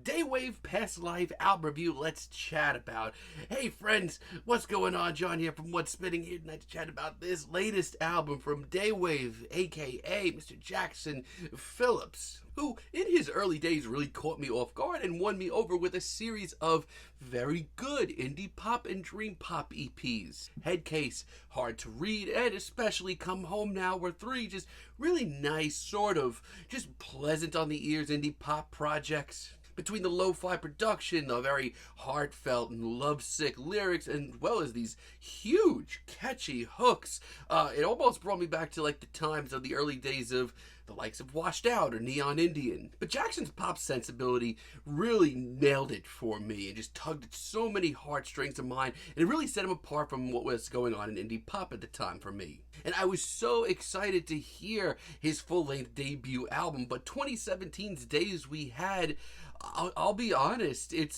Daywave Pastlife album review. Let's chat about. Hey friends, what's going on? John here from What's Spinning here tonight to chat about this latest album from Daywave, aka Mr. Jackson Phillips, who in his early days really caught me off guard and won me over with a series of very good indie pop and dream pop EPs. Headcase, Hard to Read, and especially Come Home Now were three just really nice, sort of just pleasant on the ears indie pop projects. Between the lo-fi production, the very heartfelt and lovesick lyrics, and well as these huge, catchy hooks, it almost brought me back to like the times of the early days of the likes of Washed Out or Neon Indian. But Jackson's pop sensibility really nailed it for me and just tugged at so many heartstrings of mine, and it really set him apart from what was going on in indie pop at the time for me. And I was so excited to hear his full-length debut album, but 2017's Days We Had, I'll be honest, it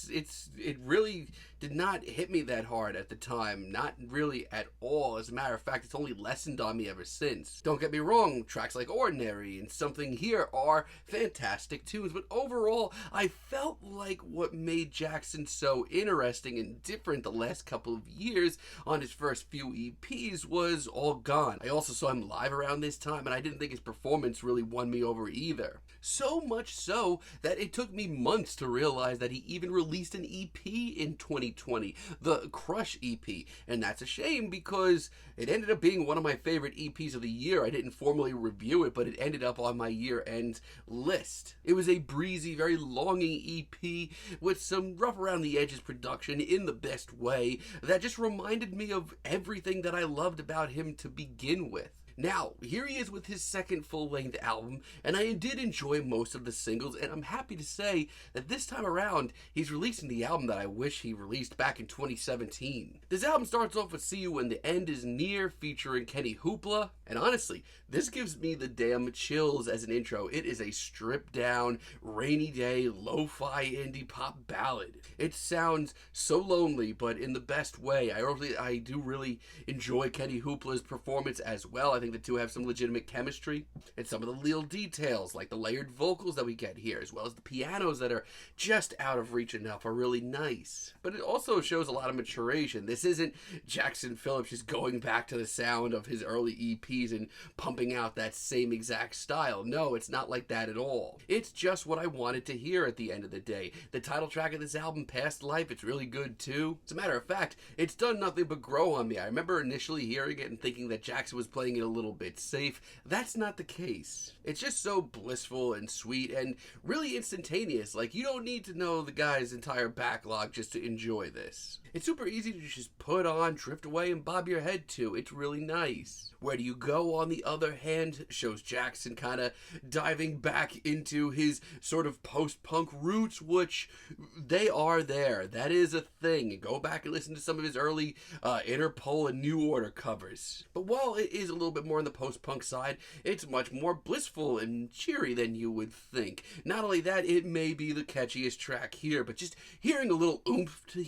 really did not hit me that hard at the time. Not really at all. As a matter of fact, it's only lessened on me ever since. Don't get me wrong, tracks like Ordinary and Something Here are fantastic tunes, but overall, I felt like what made Jackson so interesting and different the last couple of years on his first few EPs was all gone. I also saw him live around this time, and I didn't think his performance really won me over either. So much so that it took me months to realize that he even released an EP in 2020, the Crush EP, and that's a shame because it ended up being one of my favorite EPs of the year. I didn't formally review it, but it ended up on my year-end list. It was a breezy, very longing EP with some rough around the edges production in the best way that just reminded me of everything that I loved about him to begin with. Now, here he is with his second full-length album, and I did enjoy most of the singles, and I'm happy to say that this time around, he's releasing the album that I wish he released back in 2017. This album starts off with See You When the End Is Near, featuring Kenny Hoopla, and honestly, this gives me the damn chills as an intro. It is a stripped-down, rainy day, lo-fi indie pop ballad. It sounds so lonely, but in the best way. I do really enjoy Kenny Hoopla's performance as well. I think the two have some legitimate chemistry, and some of the little details like the layered vocals that we get here, as well as the pianos that are just out of reach enough, are really nice. But it also shows a lot of maturation. This isn't Jackson Phillips just going back to the sound of his early EPs and pumping out that same exact style. No, it's not like that at all. It's just what I wanted to hear at the end of the day. The title track of this album, Pastlife, it's really good too. As a matter of fact, it's done nothing but grow on me. I remember initially hearing it and thinking that Jackson was playing it a little bit safe. That's not the case. It's just so blissful and sweet and really instantaneous. Like, you don't need to know the guy's entire backlog just to enjoy this. It's super easy to just put on, drift away, and bob your head to. It's really nice. Where Do You Go, on the other hand, shows Jackson kind of diving back into his sort of post-punk roots, which they are there. That is a thing. Go back and listen to some of his early Interpol and New Order covers. But while it is a little bit more on the post-punk side, it's much more blissful and cheery than you would think. Not only that, it may be the catchiest track here, but just hearing a little oomph to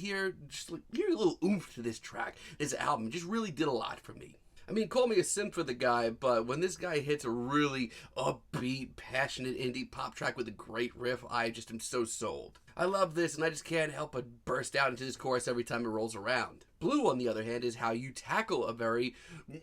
this track, this album, just really did a lot for me. I mean, call me a simp for the guy, but when this guy hits a really upbeat, passionate indie pop track with a great riff, I just am so sold. I love this, and I just can't help but burst out into this chorus every time it rolls around. Blue, on the other hand, is how you tackle a very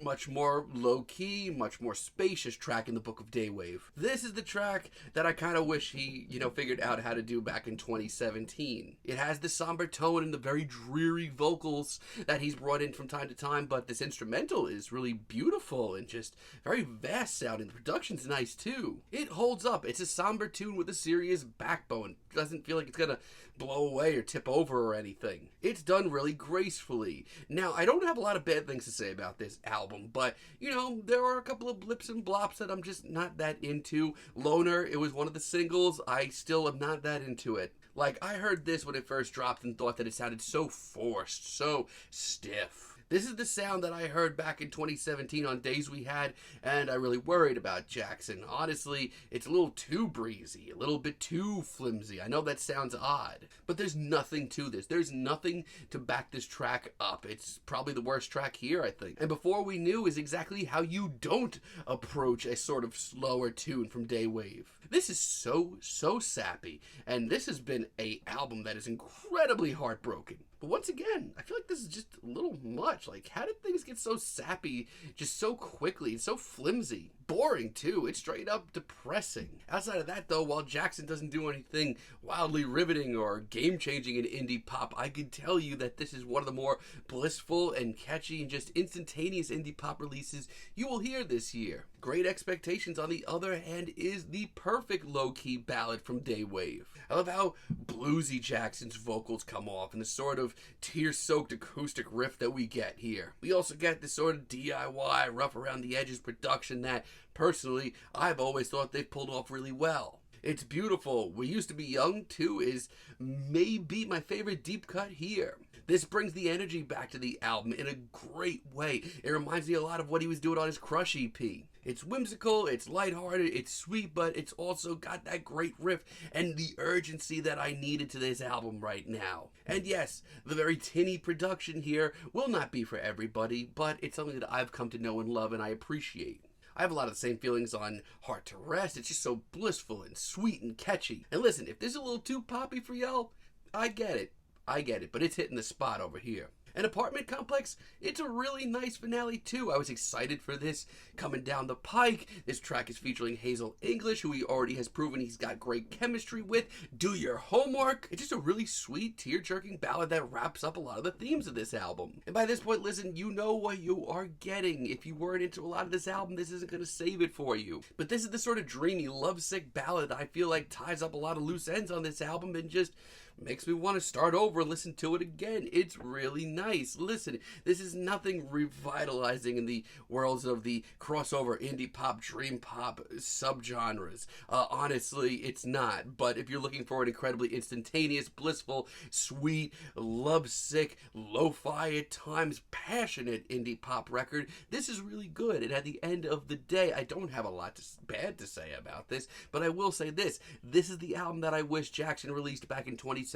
much more low-key, much more spacious track in the Book of Daywave. This is the track that I kind of wish he, figured out how to do back in 2017. It has the somber tone and the very dreary vocals that he's brought in from time to time, but this instrumental is really beautiful and just very vast sounding. The production's nice too. It holds up. It's a somber tune with a serious backbone. It doesn't feel like it's gonna blow away or tip over or anything. It's done really gracefully. Now, I don't have a lot of bad things to say about this album, but, there are a couple of blips and blops that I'm just not that into. Loner, it was one of the singles. I still am not that into it. Like, I heard this when it first dropped and thought that it sounded so forced, so stiff. This is the sound that I heard back in 2017 on Days We Had, and I really worried about Jackson. Honestly, it's a little too breezy, a little bit too flimsy. I know that sounds odd, but there's nothing to this. There's nothing to back this track up. It's probably the worst track here, I think. And Before We Knew is exactly how you don't approach a sort of slower tune from Daywave. This is so sappy, and this has been a album that is incredibly heartbroken. But once again, I feel like this is just a little much. Like, how did things get so sappy just so quickly and so flimsy? Boring, too. It's straight up depressing. Outside of that, though, while Jackson doesn't do anything wildly riveting or game-changing in indie pop, I can tell you that this is one of the more blissful and catchy and just instantaneous indie pop releases you will hear this year. Great Expectations, on the other hand, is the perfect low-key ballad from Daywave. I love how bluesy Jackson's vocals come off and the sort of tear-soaked acoustic riff that we get here. We also get this sort of DIY, rough around the edges production that, personally, I've always thought they've pulled off really well. It's beautiful. We Used to Be Young, too, is maybe my favorite deep cut here. This brings the energy back to the album in a great way. It reminds me a lot of what he was doing on his Crush EP. It's whimsical, it's lighthearted, it's sweet, but it's also got that great riff and the urgency that I needed to this album right now. And yes, the very tinny production here will not be for everybody, but it's something that I've come to know and love and I appreciate. I have a lot of the same feelings on Heart to Rest. It's just so blissful and sweet and catchy. And listen, if this is a little too poppy for y'all, I get it, but it's hitting the spot over here. And Apartment Complex, it's a really nice finale too. I was excited for this coming down the pike. This track is featuring Hazel English, who he already has proven he's got great chemistry with. Do your homework. It's just a really sweet, tear-jerking ballad that wraps up a lot of the themes of this album. And by this point, listen, you know what you are getting. If you weren't into a lot of this album, this isn't going to save it for you. But this is the sort of dreamy, lovesick ballad I feel like ties up a lot of loose ends on this album and just makes me want to start over and listen to it again. It's really nice. Listen, this is nothing revitalizing in the worlds of the crossover indie pop, dream pop subgenres. Honestly, it's not. But if you're looking for an incredibly instantaneous, blissful, sweet, lovesick, lo-fi at times, passionate indie pop record, this is really good. And at the end of the day, I don't have a lot bad to say about this, but I will say this. This is the album that I wish Jackson released back in 2017.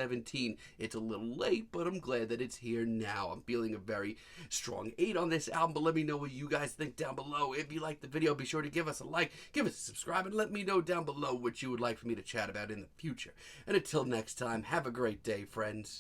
It's a little late, but I'm glad that it's here now. I'm feeling a very strong 8 on this album, but let me know what you guys think down below. If you liked the video, be sure to give us a like, give us a subscribe, and let me know down below what you would like for me to chat about in the future. And until next time, have a great day, friends.